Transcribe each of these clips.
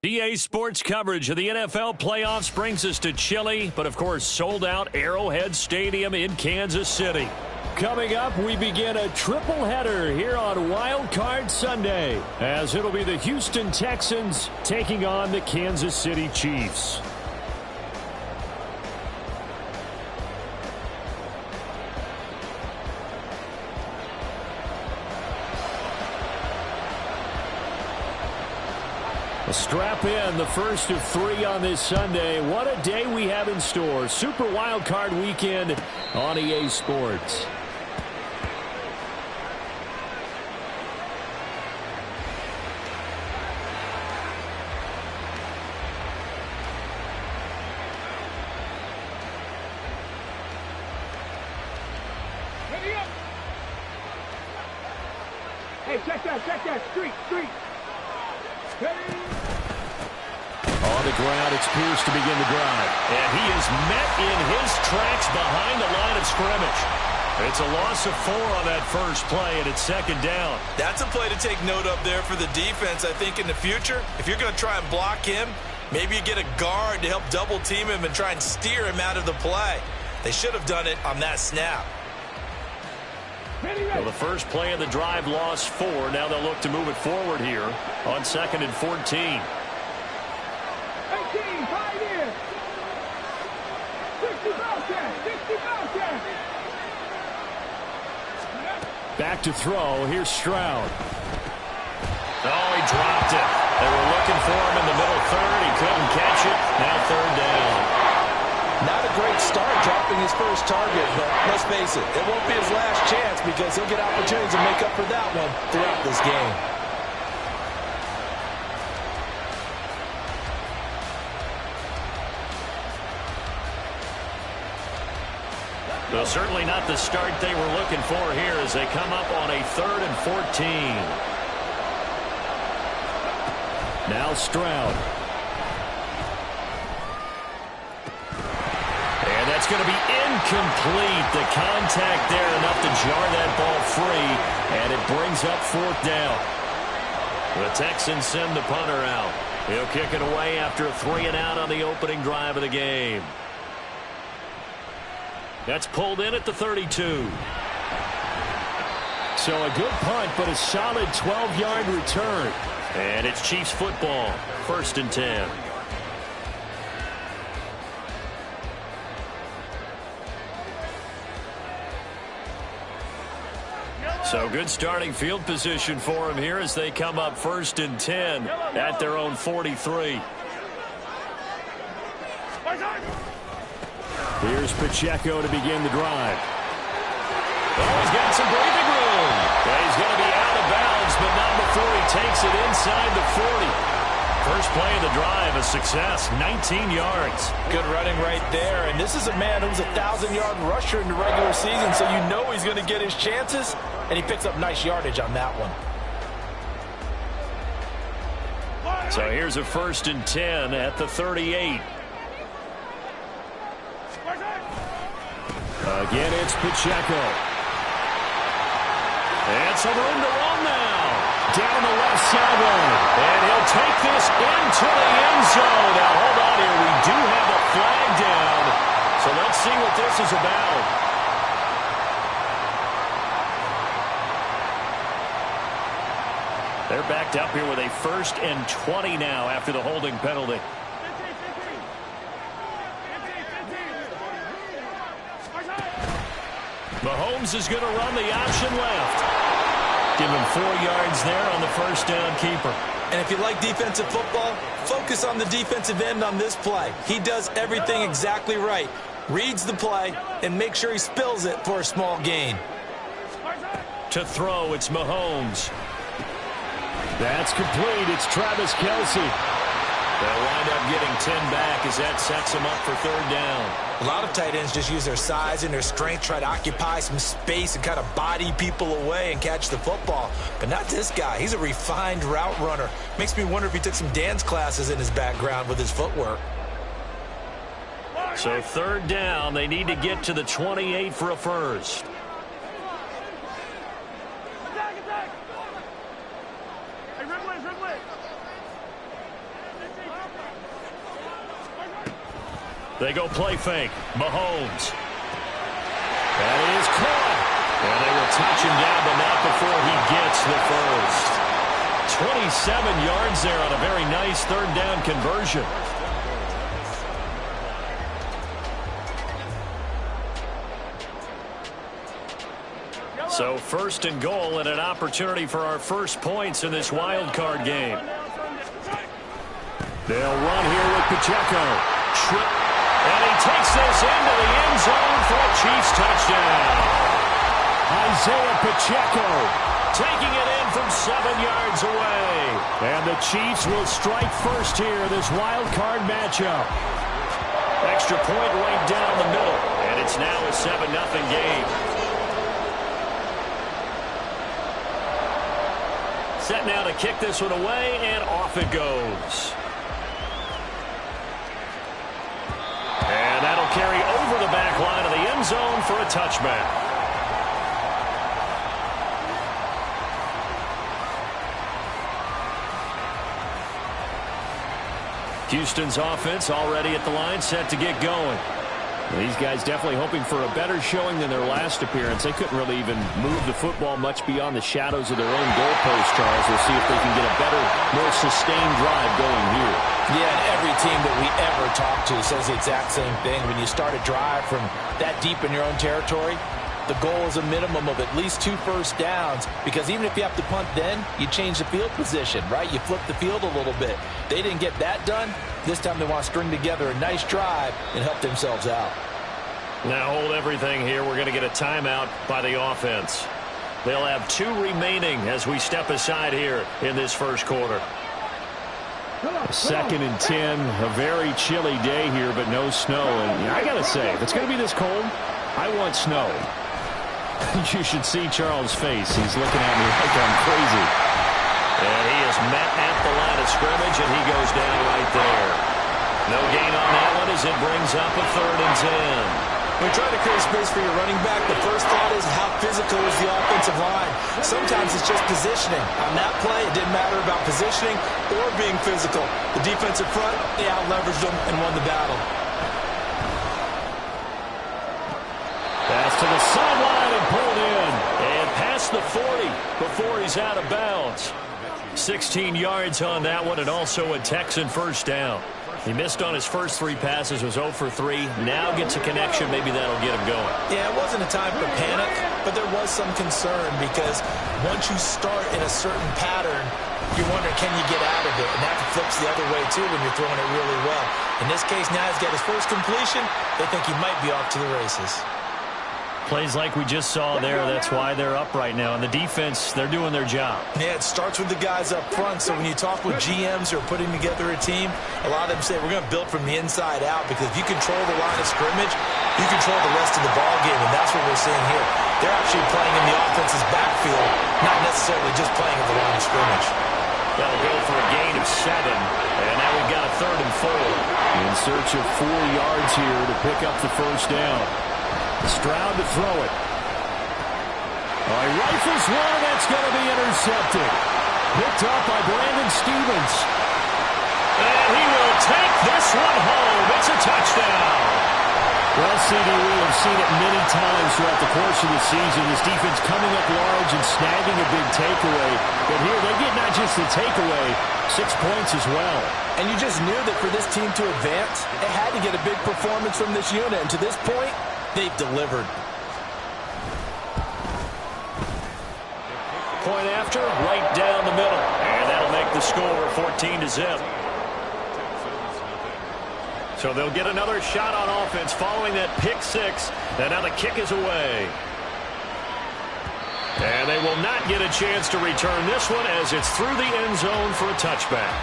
EA Sports coverage of the NFL playoffs brings us to chilly, but of course sold out Arrowhead Stadium in Kansas City. Coming up, we begin a triple header here on Wild Card Sunday, as it'll be the Houston Texans taking on the Kansas City Chiefs. Strap in, the first of three on this Sunday. What a day we have in store. Super Wild Card Weekend on EA Sports. Hey, check that, street. On the ground, it's Pierce to begin the drive. And he is met in his tracks behind the line of scrimmage. It's a loss of 4 on that first play, and it's second down. That's a play to take note of there for the defense, I think, in the future. If you're going to try and block him, maybe you get a guard to help double-team him and try and steer him out of the play. They should have done it on that snap. Well, the first play of the drive lost 4. Now they'll look to move it forward here on 2nd and 14. Back to throw. Here's Stroud. Oh, he dropped it. They were looking for him in the middle third. He couldn't catch it. Now third down. Not a great start dropping his first target, but let's face it, it won't be his last chance because he'll get opportunities to make up for that one throughout this game. Well, certainly not the start they were looking for here as they come up on a 3rd and 14. Now Stroud. And that's going to be incomplete. The contact there enough to jar that ball free, and it brings up 4th down. The Texans send the punter out. He'll kick it away after a 3-and-out on the opening drive of the game. That's pulled in at the 32. So a good punt, but a solid 12-yard return. And it's Chiefs football, 1st and 10. So good starting field position for them here as they come up 1st and 10 at their own 43. Here's Pacheco to begin the drive. Oh, he's got some breathing room. Yeah, he's going to be out of bounds, but not before he takes it inside the 40. First play of the drive, a success, 19 yards. Good running right there, and this is a man who's a 1,000-yard rusher in the regular season, so you know he's going to get his chances, and he picks up nice yardage on that one. So here's a 1st and 10 at the 38. Again, it's Pacheco. And some room to run now. Down the left sideline. And he'll take this into the end zone. Now, hold on here. We do have a flag down. So let's see what this is about. They're backed up here with a 1st and 20 now after the holding penalty. Mahomes is going to run the option left. Give him 4 yards there on the first down keeper. And if you like defensive football, focus on the defensive end on this play. He does everything exactly right. Reads the play and makes sure he spills it for a small gain. To throw, it's Mahomes. That's complete. It's Travis Kelce. They'll wind up getting 10 back as that sets them up for 3rd down. A lot of tight ends just use their size and their strength, try to occupy some space and kind of body people away and catch the football. But not this guy. He's a refined route runner. Makes me wonder if he took some dance classes in his background with his footwork. So 3rd down, they need to get to the 28 for a first. They go play fake. Mahomes. That is caught. And they will touch him down, but not before he gets the first. 27 yards there on a very nice third down conversion. So first and goal and an opportunity for our first points in this wild card game. They'll run here with Pacheco. And he takes this into the end zone for a Chiefs touchdown. Isaiah Pacheco taking it in from 7 yards away. And the Chiefs will strike first here, this wild card matchup. Extra point right down the middle. And it's now a 7-0 game. Set now to kick this one away, and off it goes. And that'll carry over the back line of the end zone for a touchback. Houston's offense already at the line, set to get going. These guys definitely hoping for a better showing than their last appearance. They couldn't really even move the football much beyond the shadows of their own goalpost, Charles. We'll see if they can get a better, more sustained drive going here. Yeah, and every team that we ever talk to says the exact same thing. When you start a drive from that deep in your own territory, the goal is a minimum of at least 2 first downs, because even if you have to punt then, you change the field position, right? You flip the field a little bit. They didn't get that done. This time they want to string together a nice drive and help themselves out. Now hold everything here. We're going to get a timeout by the offense. They'll have 2 remaining as we step aside here in this first quarter. 2nd and 10, a very chilly day here, but no snow. And I got to say, if it's going to be this cold, I want snow. You should see Charles' face. He's looking at me like I'm crazy. And he is met at the line of scrimmage, and he goes down right there. No gain on that one as it brings up a 3rd and 10. When you're trying to create space for your running back, the first thought is how physical is the offensive line. Sometimes it's just positioning. On that play, it didn't matter about positioning or being physical. The defensive front, they out-leveraged them and won the battle. Pass to the sideline and pulled in. And past the 40 before he's out of bounds. 16 yards on that one, and also a Texan first down. He missed on his first 3 passes, was 0 for 3. Now gets a connection. Maybe that'll get him going. Yeah, it wasn't a time for panic, but there was some concern because once you start in a certain pattern, you're wondering, can you get out of it? And that flips the other way, too, when you're throwing it really well. In this case, now he's got his first completion. They think he might be off to the races. Plays like we just saw there. That's why they're up right now. And the defense, they're doing their job. Yeah, it starts with the guys up front. So when you talk with GMs who are putting together a team, a lot of them say we're going to build from the inside out, because if you control the line of scrimmage, you control the rest of the ball game, and that's what we're seeing here. They're actually playing in the offense's backfield, not necessarily just playing at the line of scrimmage. That'll go for a gain of 7. And now we've got a 3rd and 4. In search of 4 yards here to pick up the first down. Stroud to throw it. He rifles one, that's going to be intercepted. Picked up by Brandon Stephens. And he will take this one home. It's a touchdown. Well, CD, we have seen it many times throughout the course of the season. This defense coming up large and snagging a big takeaway. But here they get not just the takeaway, 6 points as well. And you just knew that for this team to advance, it had to get a big performance from this unit. And to this point, they've delivered. Point after, right down the middle. And that'll make the score 14-0. So they'll get another shot on offense following that pick 6. And now the kick is away. And they will not get a chance to return this one as it's through the end zone for a touchback.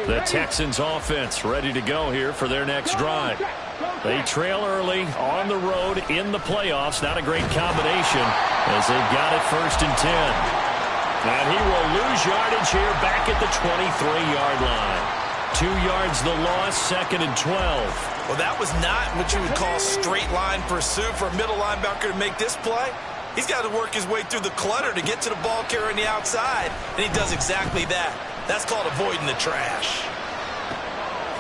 The Texans offense ready to go here for their next drive. They trail early on the road in the playoffs. Not a great combination as they've got it 1st and 10. And he will lose yardage here back at the 23-yard line. 2 yards the loss, 2nd and 12. Well, that was not what you would call straight line pursuit for a middle linebacker to make this play. He's got to work his way through the clutter to get to the ball carrier on the outside, and he does exactly that. That's called avoiding the trash.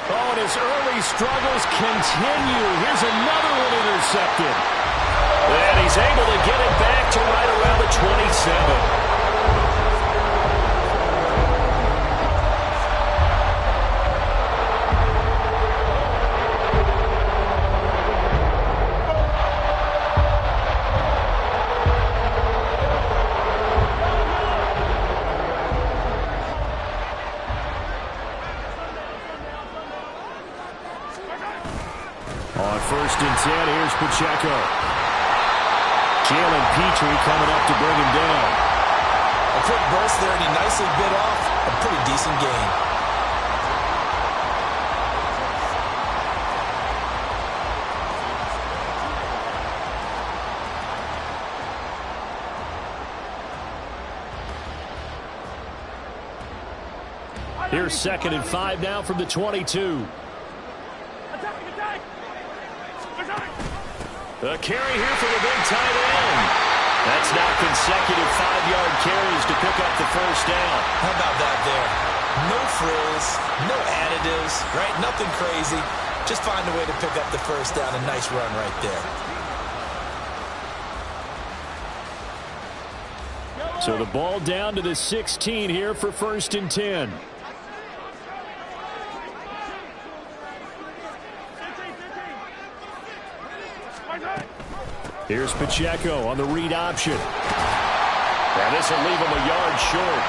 Oh, and his early struggles continue. Here's another one intercepted. And he's able to get it back to right around the 27. On 1st and 10, here's Pacheco. Jalen Petrie coming up to bring him down. A quick burst there, and he nicely bit off a pretty decent gain. Here's 2nd and 5 now from the 22. A carry here for the big tight end. That's now consecutive 5-yard carries to pick up the first down. How about that there? No frills, no additives, right? Nothing crazy. Just find a way to pick up the first down. A nice run right there. So the ball down to the 16 here for 1st and 10. Here's Pacheco on the read option. And this will leave him a yard short.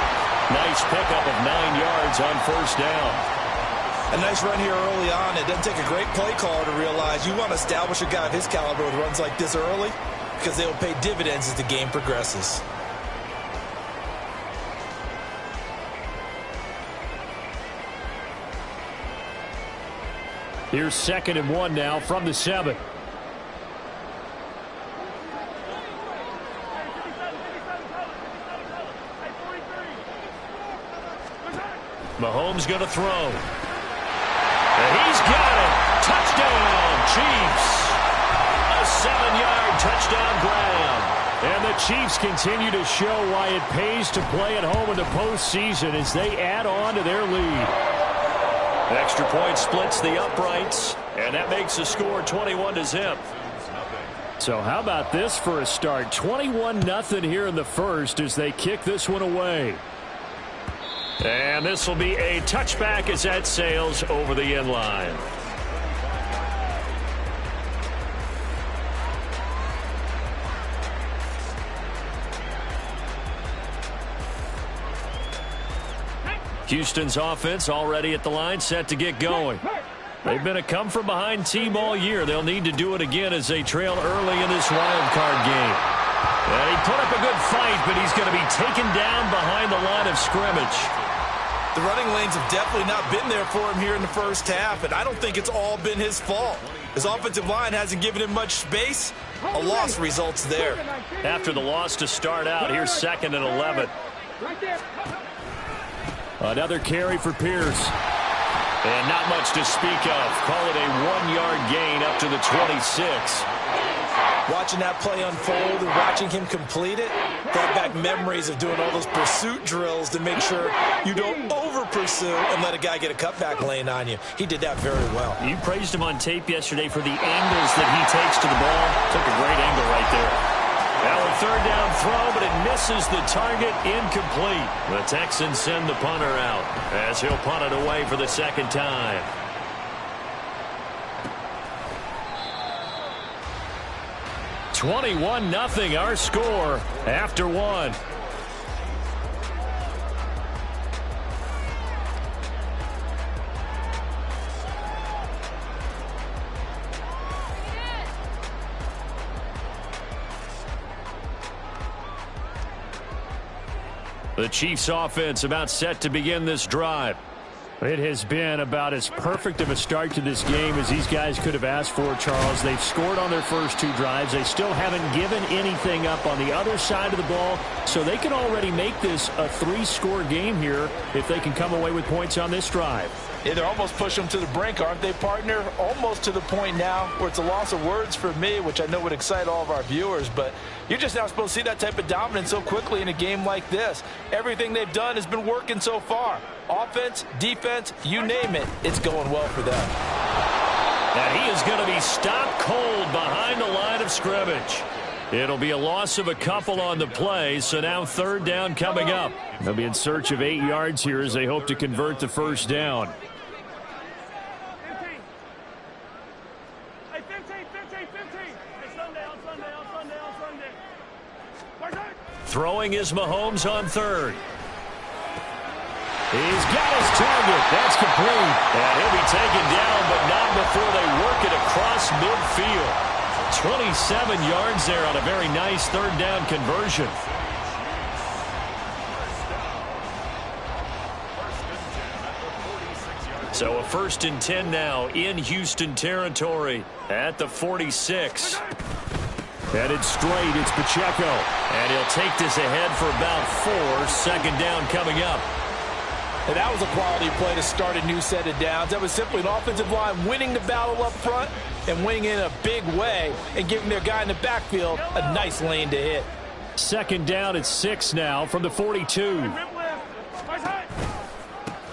Nice pickup of 9 yards on 1st down. A nice run here early on. It doesn't take a great play caller to realize you want to establish a guy of his caliber with runs like this early because they will pay dividends as the game progresses. Here's 2nd and 1 now from the 7. Mahomes going to throw. And he's got it. Touchdown, Chiefs. A 7-yard touchdown grab. And the Chiefs continue to show why it pays to play at home in the postseason as they add on to their lead. Extra point splits the uprights, and that makes the score 21-0. So how about this for a start? 21-0 here in the first as they kick this one away. And this will be a touchback as that sails over the end line. Houston's offense already at the line, set to get going. They've been a come-from-behind team all year. They'll need to do it again as they trail early in this wild card game. And he put up a good fight, but he's going to be taken down behind the line of scrimmage. The running lanes have definitely not been there for him here in the first half, and I don't think it's all been his fault. His offensive line hasn't given him much space. A loss results there. After the loss to start out, here's 2nd and 11. Another carry for Pierce. And not much to speak of. Call it a 1-yard gain up to the 26. Watching that play unfold and watching him complete it brought back memories of doing all those pursuit drills to make sure you don't over-pursue and let a guy get a cutback lane on you. He did that very well. You praised him on tape yesterday for the angles that he takes to the ball. Took a great angle right there. Now a 3rd down throw, but it misses the target, incomplete. The Texans send the punter out as he'll punt it away for the 2nd time. $21-0 our score after 1. The Chiefs offense about set to begin this drive. It has been about as perfect of a start to this game as these guys could have asked for, Charles. They've scored on their first 2 drives. They still haven't given anything up on the other side of the ball, so they can already make this a 3-score game here if they can come away with points on this drive. Yeah, they're almost pushing them to the brink, aren't they, partner? Almost to the point now where it's a loss of words for me, which I know would excite all of our viewers, but you're just not supposed to see that type of dominance so quickly in a game like this. Everything they've done has been working so far. Offense, defense, you name it, it's going well for them. And he is going to be stopped cold behind the line of scrimmage. It'll be a loss of a couple on the play, so now 3rd down coming up. They'll be in search of 8 yards here as they hope to convert the first down. Throwing is Mahomes on 3rd. He's got his target. That's complete. And he'll be taken down, but not before they work it across midfield. 27 yards there on a very nice 3rd down conversion. So a 1st and 10 now in Houston territory at the 46. Headed straight, it's Pacheco. And he'll take this ahead for about 4. 2nd down coming up. And that was a quality play to start a new set of downs. That was simply an offensive line winning the battle up front and winning in a big way and giving their guy in the backfield a nice lane to hit. 2nd down at 6 now from the 42.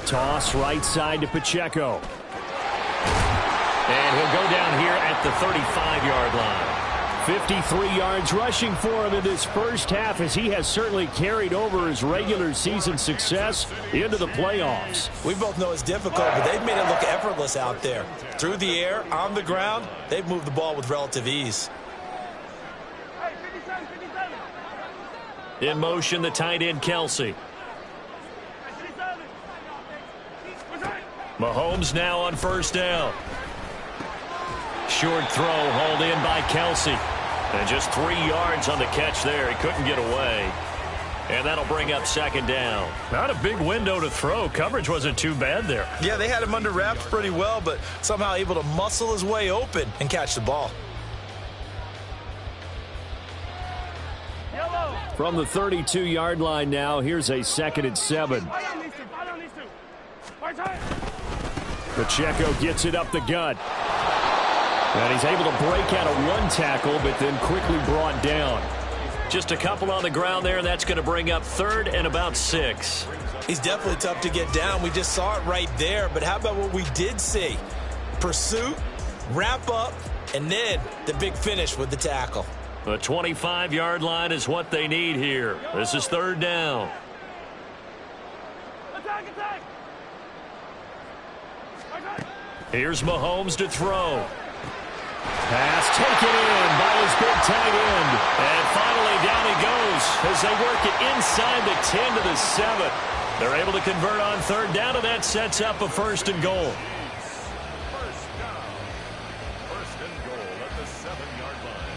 Toss right side to Pacheco. And he'll go down here at the 35-yard line. 53 yards rushing for him in this first half as he has certainly carried over his regular season success into the playoffs. We both know it's difficult, but they've made it look effortless out there. Through the air, on the ground, they've moved the ball with relative ease. In motion, the tight end, Kelsey. Mahomes now on 1st down. Short throw hauled in by Kelsey. And just 3 yards on the catch there. He couldn't get away. And that'll bring up 2nd down. Not a big window to throw. Coverage wasn't too bad there. Yeah, they had him under wraps pretty well, but somehow able to muscle his way open and catch the ball. From the 32-yard line now, here's a 2nd and 7. Pacheco gets it up the gut. And he's able to break out of 1 tackle, but then quickly brought down. Just a couple on the ground there. That's going to bring up 3rd and about 6. He's definitely tough to get down. We just saw it right there. But how about what we did see? Pursuit, wrap up, and then the big finish with the tackle. The 25-yard line is what they need here. This is 3rd down. Here's Mahomes to throw. Pass taken in by his big tight end. And finally down he goes as they work it inside the 10 to the 7. They're able to convert on 3rd down, and that sets up a 1st and goal. First and goal at the 7-yard line.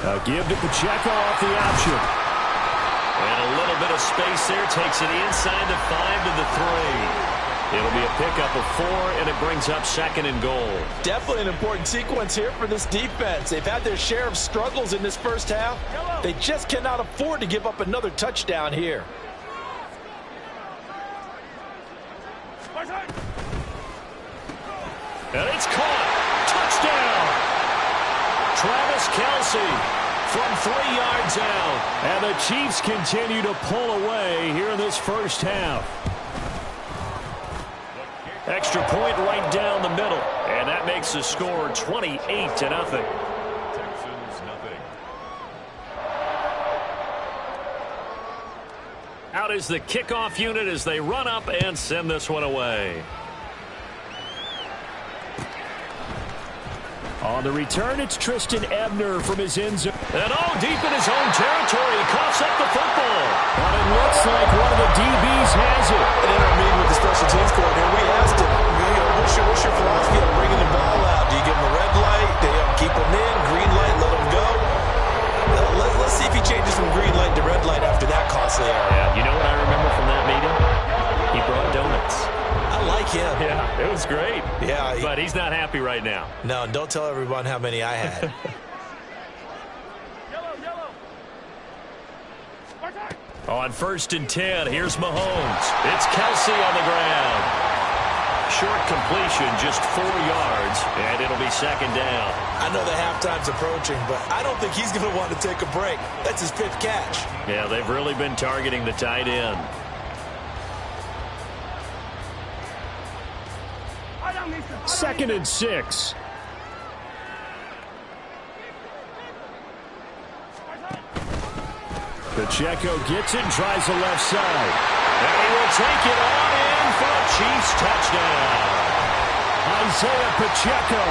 A give to Pacheco off the option. And a little bit of space there. Takes it inside the 5 to the 3. It'll be a pickup of 4, and it brings up 2nd and goal. Definitely an important sequence here for this defense. They've had their share of struggles in this first half. They just cannot afford to give up another touchdown here. And it's caught. Touchdown. Travis Kelce from 3 yards out. And the Chiefs continue to pull away here in this first half. Extra point right down the middle. And that makes the score 28-0. Texans, nothing. Out is the kickoff unit as they run up and send this one away. On the return, it's Trestan Ebner from his end zone. And deep in his own territory, he coughs up the football. But it looks like one of the DBs has it. And in our meeting with the special teams coordinator, we asked him, what's your philosophy on bringing the ball out? Do you give him a red light? Do you keep him in? Green light, let him go? Let's see if he changes from green light to red light after that costly error. Yeah, you know what I remember from that meeting? He brought donuts. I like him. Yeah, it was great. Yeah. But he's not happy right now. No, don't tell everyone how many I had. On 1st and 10, here's Mahomes. It's Kelsey on the ground. Short completion, just 4 yards, and it'll be 2nd down. I know the halftime's approaching, but I don't think he's going to want to take a break. That's his 5th catch. Yeah, they've really been targeting the tight end. Second and 6. Pacheco gets it, tries the left side. And he will take it on in for a Chiefs touchdown. Isaiah Pacheco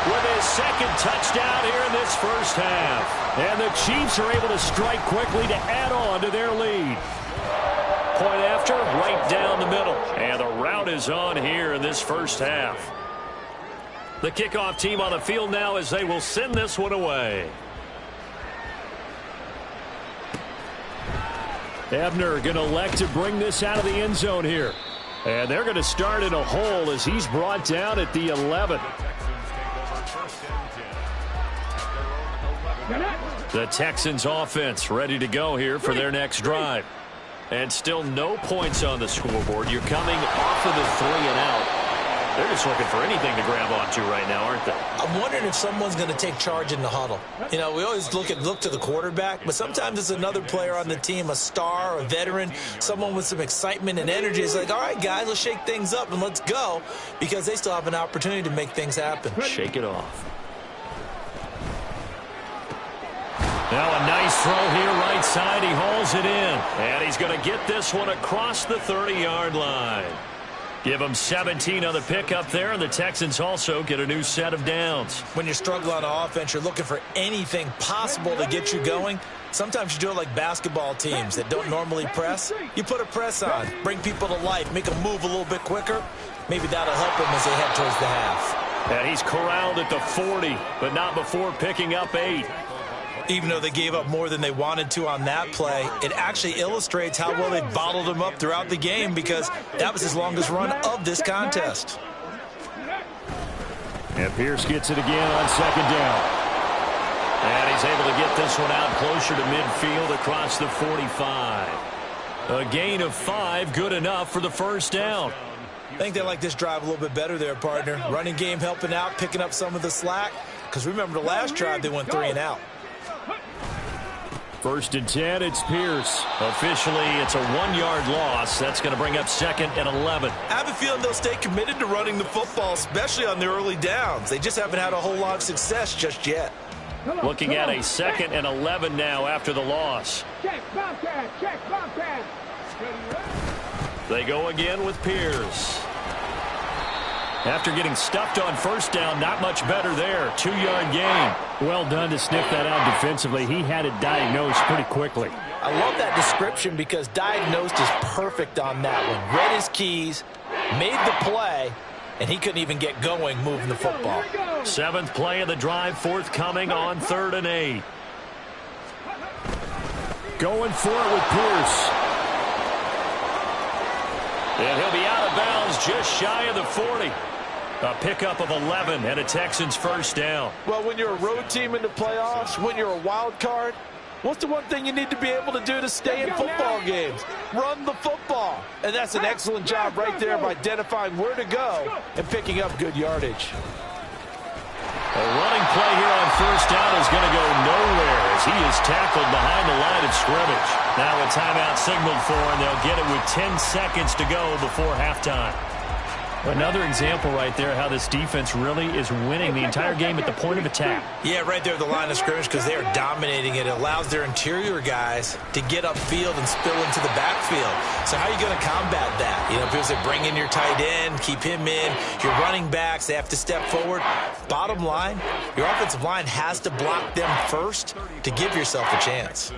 with his 2nd touchdown here in this first half. And the Chiefs are able to strike quickly to add on to their lead. Point after, right down the middle. And the route is on here in this first half. The kickoff team on the field now as they will send this one away. Ebner going to elect to bring this out of the end zone here. And they're going to start in a hole as he's brought down at the 11. The Texans offense ready to go here for their next drive. And still no points on the scoreboard. You're coming off of the 3 and out. They're just looking for anything to grab onto right now, aren't they? I'm wondering if someone's going to take charge in the huddle. You know, we always look to the quarterback, but sometimes it's another player on the team, a star, a veteran, someone with some excitement and energy. It's like, all right, guys, let's shake things up and let's go, because they still have an opportunity to make things happen. Shake it off. Now a nice throw here right side. He hauls it in. And he's going to get this one across the 30-yard line. Give them 17 on the pickup there, and the Texans also get a new set of downs. When you're struggling on offense, you're looking for anything possible to get you going. Sometimes you do it like basketball teams that don't normally press. You put a press on, bring people to life, make them move a little bit quicker. Maybe that'll help them as they head towards the half. And he's corralled at the 40, but not before picking up 8. Even though they gave up more than they wanted to on that play, it actually illustrates how well they bottled him up throughout the game, because that was his longest run of this contest. And Pierce gets it again on 2nd down. And he's able to get this one out closer to midfield across the 45. A gain of 5, good enough for the first down. I think they like this drive a little bit better there, partner. Running game helping out, picking up some of the slack. Because remember, the last drive they went 3 and out. 1st and 10, it's Pierce. Officially, it's a 1-yard loss. That's going to bring up 2nd and 11. I have a feeling they'll stay committed to running the football, especially on their early downs. They just haven't had a whole lot of success just yet. Looking at a 2nd and 11 now after the loss. Check, Bobcat, check, Bobcat. They go again with Pierce. After getting stuffed on 1st down, not much better there. 2-yard gain. Well done to sniff that out defensively. He had it diagnosed pretty quickly. I love that description, because diagnosed is perfect on that one. Read his keys, made the play, and he couldn't even get going moving the football. 7th play of the drive, forthcoming on 3rd and 8. Going for it with Pierce. And he'll be out of bounds just shy of the 40. A pickup of 11 and a Texans first down. Well, when you're a road team in the playoffs, when you're a wild card, what's the one thing you need to be able to do to stay in football games? Run the football. And that's an excellent job right there of identifying where to go and picking up good yardage. A running play here on 1st down is going to go nowhere as he is tackled behind the line of scrimmage. Now a timeout signaled for, and they'll get it with 10 seconds to go before halftime. Another example right there how this defense really is winning the entire game at the point of attack. Yeah, right there at the line of scrimmage because they are dominating it. It allows their interior guys to get upfield and spill into the backfield. So how are you going to combat that? You know, people say bring in your tight end, keep him in. Your running backs, they have to step forward. Bottom line, your offensive line has to block them first to give yourself a chance.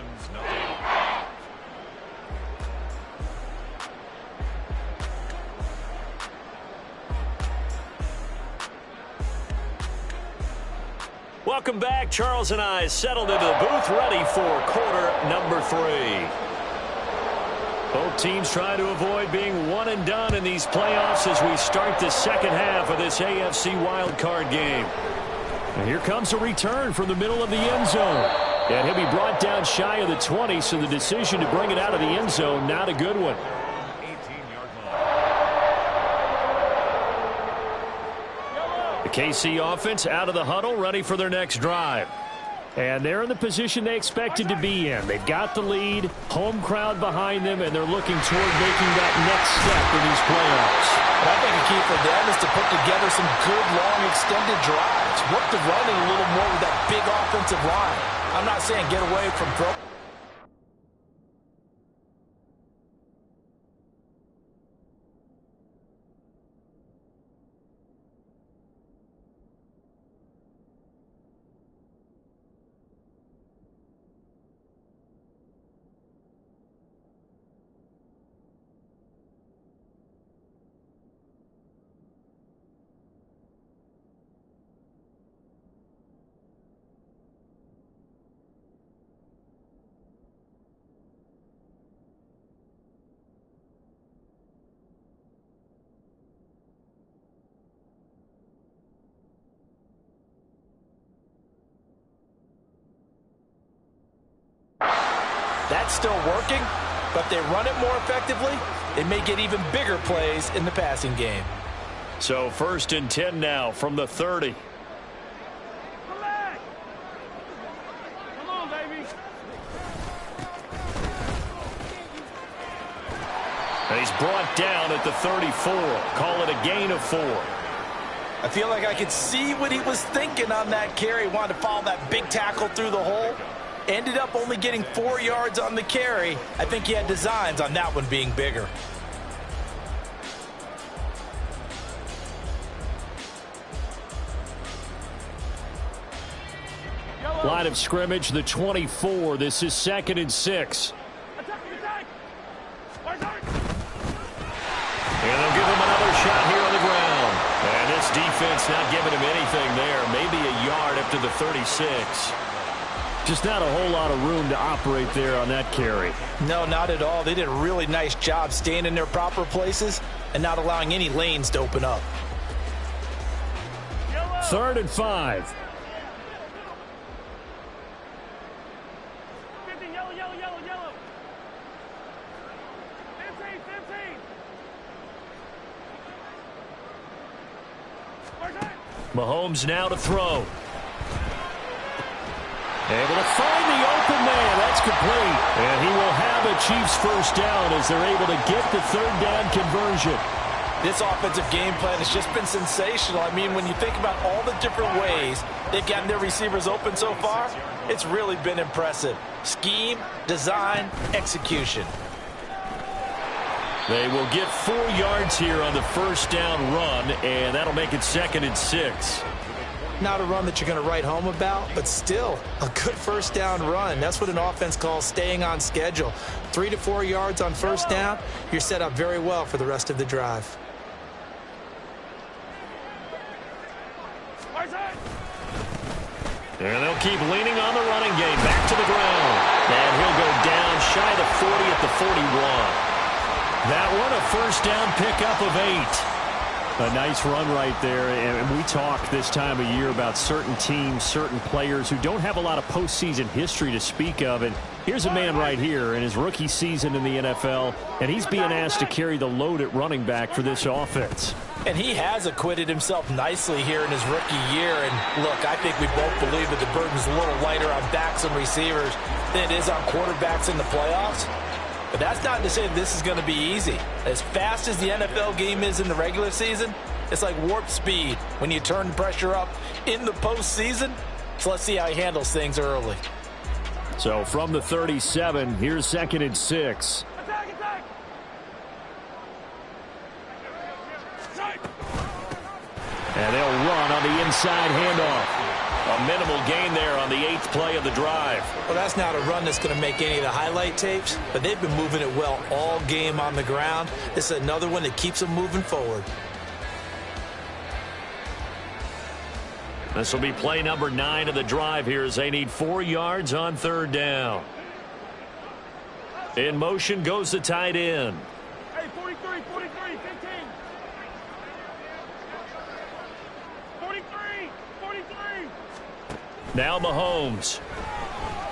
Welcome back. Charles and I settled into the booth ready for quarter number 3. Both teams trying to avoid being one and done in these playoffs as we start the second half of this AFC wildcard game. And here comes a return from the middle of the end zone. And he'll be brought down shy of the 20, so the decision to bring it out of the end zone, not a good one. The KC offense out of the huddle, ready for their next drive. And they're in the position they expected to be in. They've got the lead, home crowd behind them, and they're looking toward making that next step in these playoffs. And I think the key for them is to put together some good, long, extended drives. Work the running a little more with that big offensive line. I'm not saying get away from throw. That's still working, but they run it more effectively. They may get even bigger plays in the passing game. So 1st and 10 now from the 30. Come on, baby. And he's brought down at the 34. Call it a gain of 4. I feel like I could see what he was thinking on that carry. Wanted to follow that big tackle through the hole. Ended up only getting 4 yards on the carry. I think he had designs on that one being bigger. Line of scrimmage, the 24. This is 2nd and 6. And they'll give him another shot here on the ground. And this defense not giving him anything there. Maybe a yard up to the 36. Just not a whole lot of room to operate there on that carry. No, not at all. They did a really nice job staying in their proper places and not allowing any lanes to open up. 3rd and 5. Yellow. 15. Mahomes now to throw. Able to find the open man. That's complete. And he will have a Chiefs first down as they're able to get the 3rd down conversion. This offensive game plan has just been sensational. I mean, when you think about all the different ways they've gotten their receivers open so far, it's really been impressive. Scheme, design, execution. They will get 4 yards here on the 1st down run, and that'll make it 2nd and 6. Not a run that you're going to write home about, but still a good 1st down run. That's what an offense calls staying on schedule. 3 to 4 yards on 1st down, you're set up very well for the rest of the drive. And they'll keep leaning on the running game. Back to the ground. And he'll go down shy of the 40 at the 41. That one, a 1st down pickup of 8. A nice run right there, and we talk this time of year about certain teams, certain players who don't have a lot of postseason history to speak of, and here's a man right here in his rookie season in the NFL, and he's being asked to carry the load at running back for this offense. And he has acquitted himself nicely here in his rookie year, and look, I think we both believe that the burden's a little lighter on backs and receivers than it is on quarterbacks in the playoffs. But that's not to say this is going to be easy. As fast as the NFL game is in the regular season, it's like warp speed when you turn the pressure up in the postseason. So let's see how he handles things early. So from the 37, here's 2nd and 6. Attack, attack. And they'll run on the inside handoff. A minimal gain there on the 8th play of the drive. Well, that's not a run that's going to make any of the highlight tapes, but they've been moving it well all game on the ground. This is another one that keeps them moving forward. This will be play number 9 of the drive here as they need 4 yards on 3rd down. In motion goes the tight end. Hey, 43, 43, 15. 43, 43. Now Mahomes.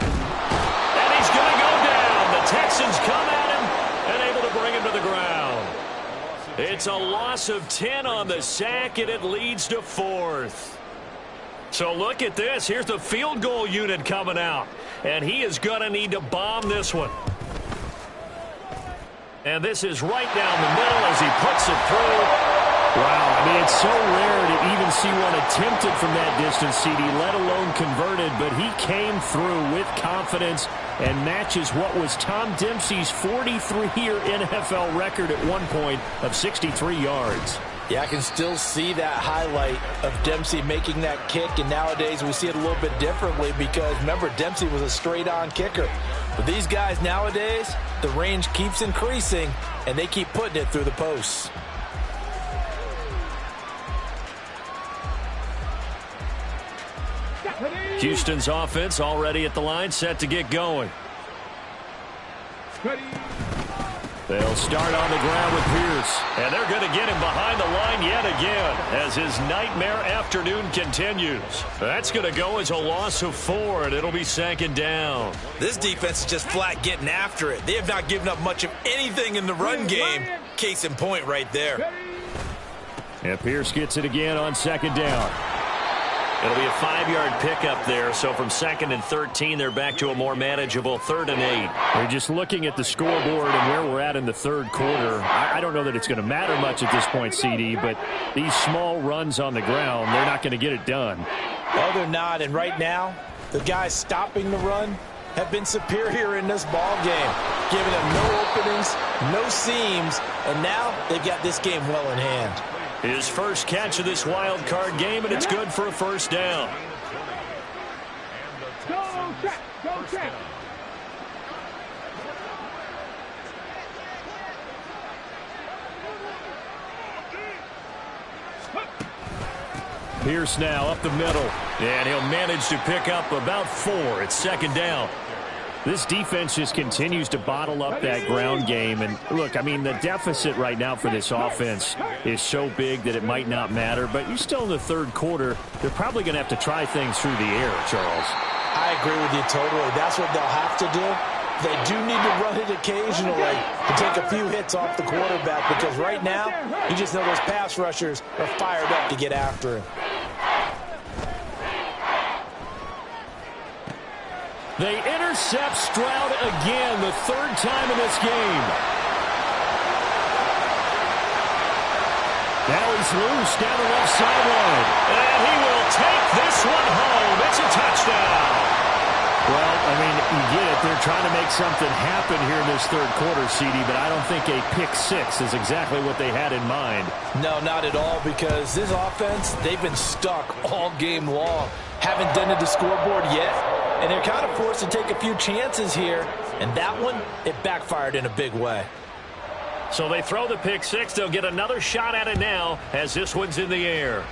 And he's going to go down. The Texans come at him and able to bring him to the ground. It's a loss of 10 on the sack, and it leads to 4th. So look at this. Here's the field goal unit coming out. And he is going to need to bomb this one. And this is right down the middle as he puts it through. Wow, I mean, it's so rare to even see one attempted from that distance, CD, let alone converted. But he came through with confidence and matches what was Tom Dempsey's 43-year NFL record at one point of 63 yards. Yeah, I can still see that highlight of Dempsey making that kick, and nowadays we see it a little bit differently because, remember, Dempsey was a straight-on kicker. But these guys nowadays, the range keeps increasing, and they keep putting it through the posts. Houston's offense already at the line, set to get going. They'll start on the ground with Pierce. And they're going to get him behind the line yet again as his nightmare afternoon continues. That's going to go as a loss of 4, and it'll be 2nd down. This defense is just flat getting after it. They have not given up much of anything in the run game. Case in point right there. And Pierce gets it again on 2nd down. It'll be a 5-yard pickup there, so from 2nd and 13, they're back to a more manageable 3rd and 8. We're just looking at the scoreboard and where we're at in the 3rd quarter. I don't know that it's going to matter much at this point, CD, but these small runs on the ground, they're not going to get it done. Well, they're not, and right now, the guys stopping the run have been superior in this ball game, giving them no openings, no seams, and now they've got this game well in hand. His first catch of this wild card game, and it's good for a 1st down. Go check, go check. Pierce now up the middle, and he'll manage to pick up about 4. It's 2nd down. This defense just continues to bottle up that ground game. And look, I mean, the deficit right now for this offense is so big that it might not matter. But you're still in the 3rd quarter. They're probably going to have to try things through the air, Charles. I agree with you totally. That's what they'll have to do. They do need to run it occasionally to take a few hits off the quarterback because right now, you just know those pass rushers are fired up to get after him. They intercept Stroud again, the 3rd time in this game. Now he's loose down the left sideline. And he will take this one home. It's a touchdown. Well, I mean, you get it. They're trying to make something happen here in this 3rd quarter, CD, but I don't think a pick 6 is exactly what they had in mind. No, not at all, because this offense, they've been stuck all game long. Haven't dented the scoreboard yet. And they're kind of forced to take a few chances here. And that one, it backfired in a big way. So they throw the pick 6. They'll get another shot at it now as this one's in the air.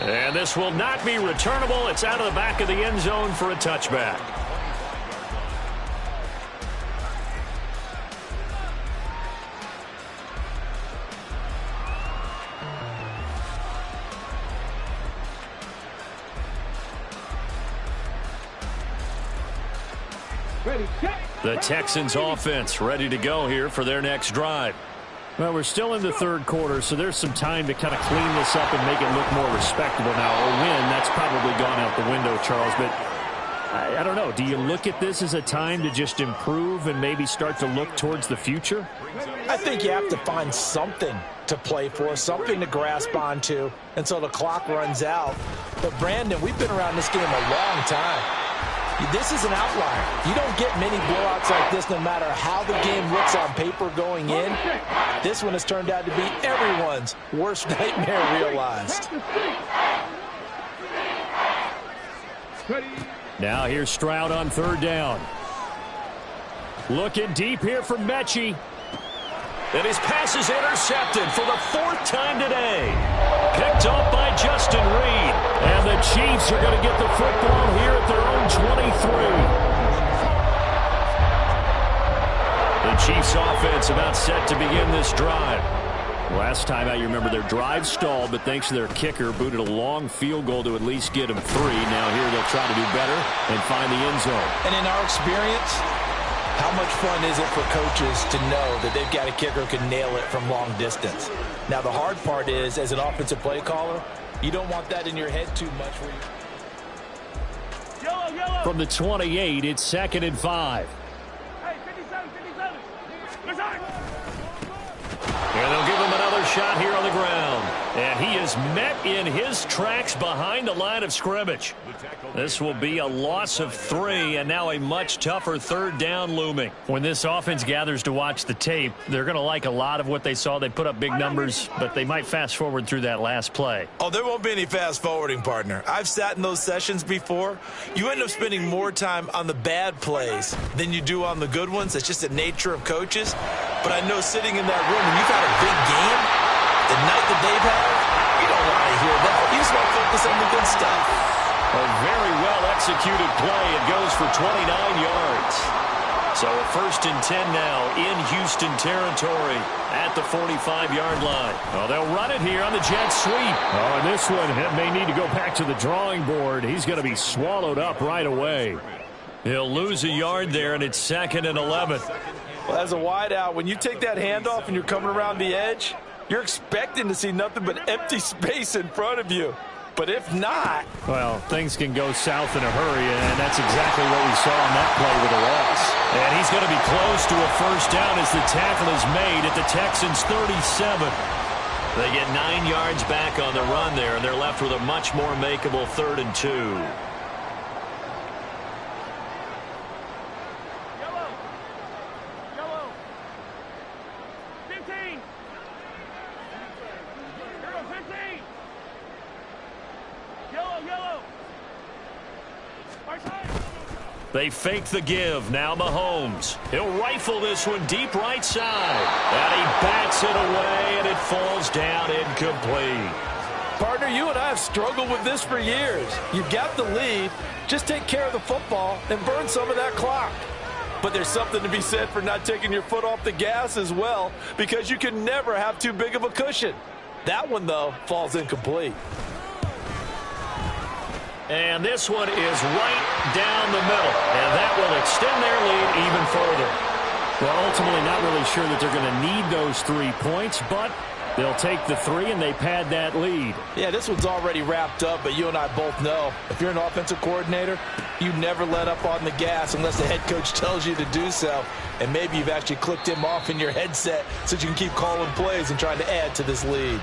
And this will not be returnable. It's out of the back of the end zone for a touchback. The Texans offense ready to go here for their next drive. Well, we're still in the 3rd quarter, so there's some time to kind of clean this up and make it look more respectable now. A win, that's probably gone out the window, Charles. But I don't know. Do you look at this as a time to just improve and maybe start to look towards the future? I think you have to find something to play for, something to grasp onto until the clock runs out. But, Brandon, we've been around this game a long time. This is an outlier. You don't get many blowouts like this no matter how the game looks on paper going in. This one has turned out to be everyone's worst nightmare realized. Now here's Stroud on third down. Looking deep here for Mechie. And his pass is intercepted for the fourth time today. Picked up by Justin Reed. And the Chiefs are going to get the football here at their own 23. The Chiefs offense about set to begin this drive. Last time out, you remember their drive stalled, but thanks to their kicker, booted a long field goal to at least get them 3. Now here they'll try to do better and find the end zone. And in our experience, how much fun is it for coaches to know that they've got a kicker who can nail it from long distance? Now, the hard part is, as an offensive play caller, you don't want that in your head too much. From the 28, it's 2nd and 5. Hey, 57, 57. Resign. And they'll give him another shot here on the ground. And he is met in his tracks behind the line of scrimmage. This will be a loss of 3, and now a much tougher third down looming. When this offense gathers to watch the tape, they're going to like a lot of what they saw. They put up big numbers, but they might fast forward through that last play. Oh, there won't be any fast forwarding, partner. I've sat in those sessions before. You end up spending more time on the bad plays than you do on the good ones. It's just the nature of coaches. But I know sitting in that room, when you've had a big game, the night that they've had, you don't want to hear that. You just want to focus on the good stuff. A very well-executed play. It goes for 29 yards. So a 1st and 10 now in Houston territory at the 45-yard line. Well, they'll run it here on the jet sweep. Oh, and this one may need to go back to the drawing board. He's going to be swallowed up right away. He'll lose a yard there, and it's 2nd and 11. Well, as a wideout, when you take that handoff and you're coming around the edge, you're expecting to see nothing but empty space in front of you. But if not... well, things can go south in a hurry, and that's exactly what we saw on that play with a loss. And he's going to be close to a first down as the tackle is made at the Texans' 37. They get 9 yards back on the run there, and they're left with a much more makeable 3rd and 2. Yellow. 15. 15. Yellow. Our side. They fake the give. Now Mahomes. He'll rifle this one deep right side. And he bats it away, and it falls down incomplete. Partner, you and I have struggled with this for years. You've got the lead. Just take care of the football and burn some of that clock. But there's something to be said for not taking your foot off the gas as well, because you can never have too big of a cushion. That one, though, falls incomplete. And this one is right down the middle. And that will extend their lead even further. Well, ultimately not really sure that they're going to need those 3 points, but they'll take the 3 and they pad that lead. Yeah, this one's already wrapped up, but you and I both know if you're an offensive coordinator, you never let up on the gas unless the head coach tells you to do so. And maybe you've actually clicked him off in your headset so you can keep calling plays and trying to add to this lead.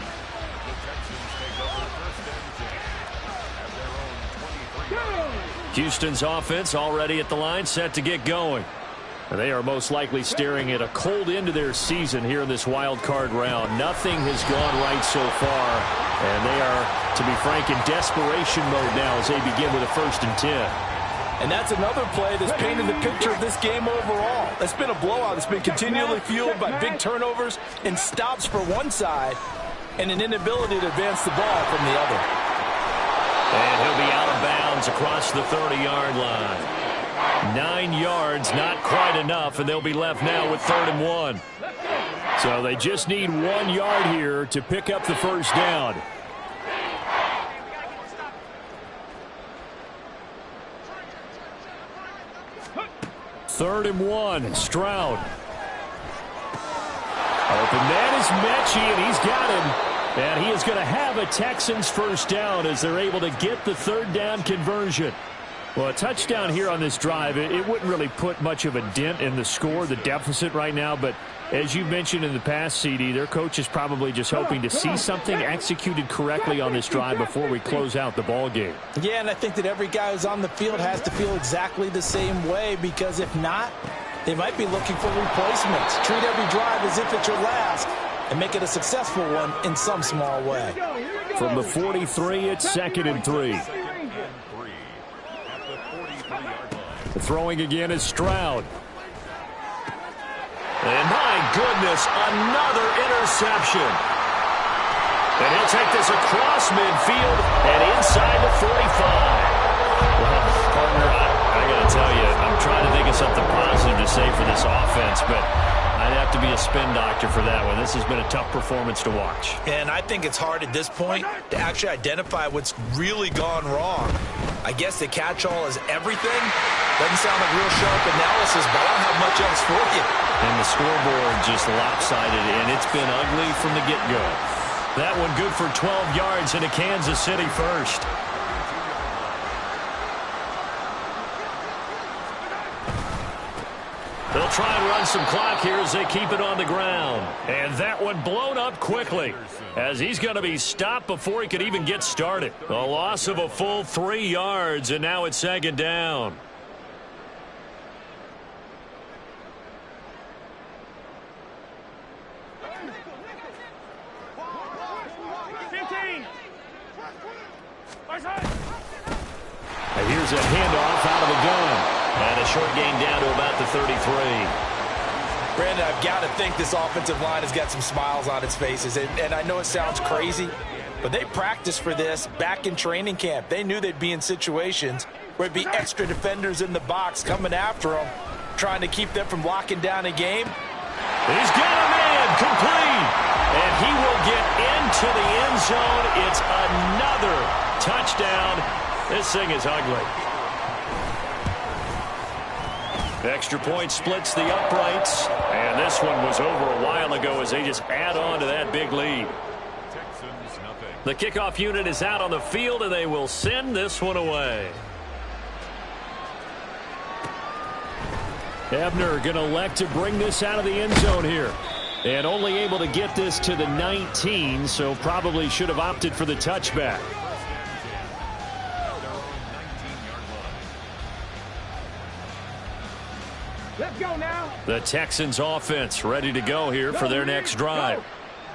Houston's offense already at the line, set to get going. They are most likely staring at a cold end to their season here in this wild card round. Nothing has gone right so far, and they are, to be frank, in desperation mode now as they begin with a 1st and 10. And that's another play that's painted the picture of this game overall. It's been a blowout. It's been continually fueled by big turnovers and stops for one side and an inability to advance the ball from the other. And he'll be out of bounds across the 30-yard line. 9 yards, not quite enough, and they'll be left now with 3rd and 1. So they just need 1 yard here to pick up the first down. Third and 1, Stroud. Open man is Mechie, and he's got him. And he is going to have a Texans first down as they're able to get the 3rd down conversion. Well, a touchdown here on this drive, it wouldn't really put much of a dent in the score, the deficit right now. But as you mentioned in the past, CD, their coach is probably just hoping to see something executed correctly on this drive before we close out the ball game. Yeah, and I think that every guy who's on the field has to feel exactly the same way, because if not, they might be looking for replacements. Treat every drive as if it's your last and make it a successful one in some small way. From the 43, it's 2nd and 3. Throwing again is Stroud. And my goodness, another interception. And he'll take this across midfield and inside the 45. Well, partner, I got to tell you, I'm trying to think of something positive to say for this offense, but I'd have to be a spin doctor for that one. This has been a tough performance to watch. And I think it's hard at this point to actually identify what's really gone wrong. I guess the catch-all is everything. Doesn't sound like real sharp analysis, but I don't have much else for you. And the scoreboard just lopsided, and it's been ugly from the get-go. That one good for 12 yards into Kansas City first. They'll try and run some clock here as they keep it on the ground. And that one blown up quickly as he's going to be stopped before he could even get started. A loss of a full 3 yards, and now it's 2nd down. And here's a handoff out of the gun. And a short gain down to about the 33. Brandon, I've got to think this offensive line has got some smiles on its faces. And I know it sounds crazy, but they practiced for this back in training camp. They knew they'd be in situations where it'd be extra defenders in the box coming after them, trying to keep them from locking down a game. He's got a man complete. And he will get into the end zone. It's another touchdown. This thing is ugly. Extra point splits the uprights. And this one was over a while ago as they just add on to that big lead. The kickoff unit is out on the field, and they will send this one away. Ebner going to elect to bring this out of the end zone here. And only able to get this to the 19, so probably should have opted for the touchback. Let's go now. The Texans offense ready to go here for their next drive.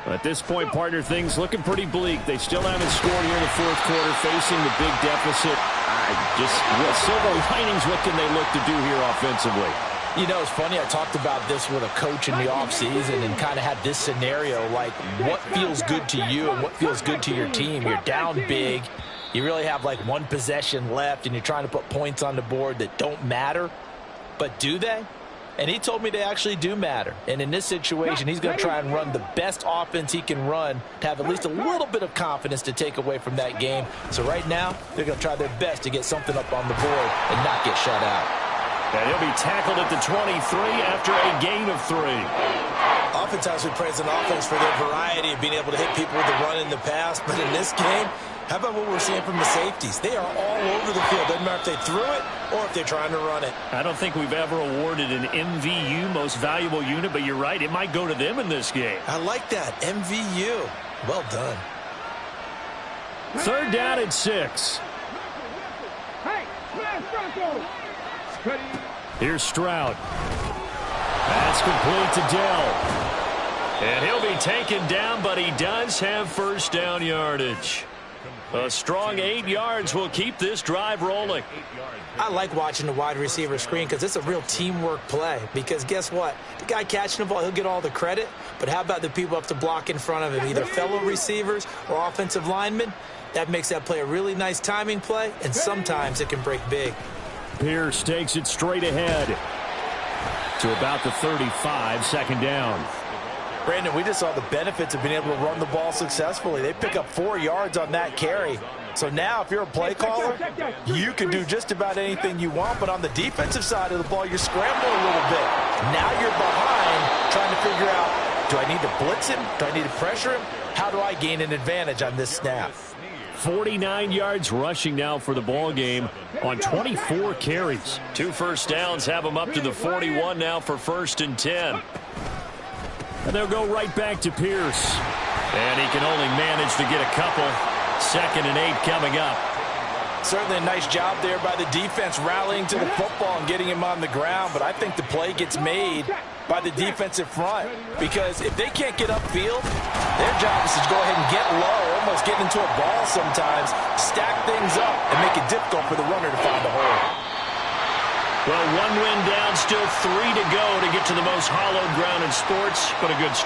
At this point, partner, things looking pretty bleak. They still haven't scored here in the fourth quarter, facing the big deficit. Silver linings, what can they look to do here offensively? You know, it's funny, I talked about this with a coach in the offseason and kind of had this scenario, like what feels good to you and what feels good to your team. You're down big. You really have like one possession left, and you're trying to put points on the board that don't matter. But do they? And he told me they actually do matter. And in this situation, he's going to try and run the best offense he can run to have at least a little bit of confidence to take away from that game. So right now, they're going to try their best to get something up on the board and not get shut out. And he'll be tackled at the 23 after a gain of 3. Oftentimes we praise an offense for their variety of being able to hit people with the run in the pass. But in this game, how about what we're seeing from the safeties? They are all over the field. Doesn't matter if they threw it or if they're trying to run it. I don't think we've ever awarded an MVU, most valuable unit, but you're right. It might go to them in this game. I like that. MVU. Well done. 3rd down and 6. Hey, smash Bronco. Here's Stroud. That's complete to Dell. And he'll be taken down, but he does have first down yardage. A strong 8 yards will keep this drive rolling. I like watching the wide receiver screen because it's a real teamwork play. Because guess what? The guy catching the ball, he'll get all the credit. But how about the people up to block in front of him, either fellow receivers or offensive linemen? That makes that play a really nice timing play, and sometimes it can break big. Pierce takes it straight ahead to about the 35, 2nd down. Brandon, we just saw the benefits of being able to run the ball successfully. They pick up 4 yards on that carry. So now if you're a play caller, you can do just about anything you want. But on the defensive side of the ball, you're scrambling a little bit. Now you're behind trying to figure out, do I need to blitz him? Do I need to pressure him? How do I gain an advantage on this snap? 49 yards rushing now for the ball game on 24 carries. 2 first downs have him up to the 41 now for 1st and 10. And they'll go right back to Pierce. And he can only manage to get a couple. 2nd and 8 coming up. Certainly a nice job there by the defense rallying to the football and getting him on the ground, but I think the play gets made by the defensive front, because if they can't get upfield, their job is to go ahead and get low, almost get into a ball sometimes, stack things up, and make it difficult for the runner to find the hole. Well, 1 win down, still 3 to go to get to the most hallowed ground in sports, but a good start.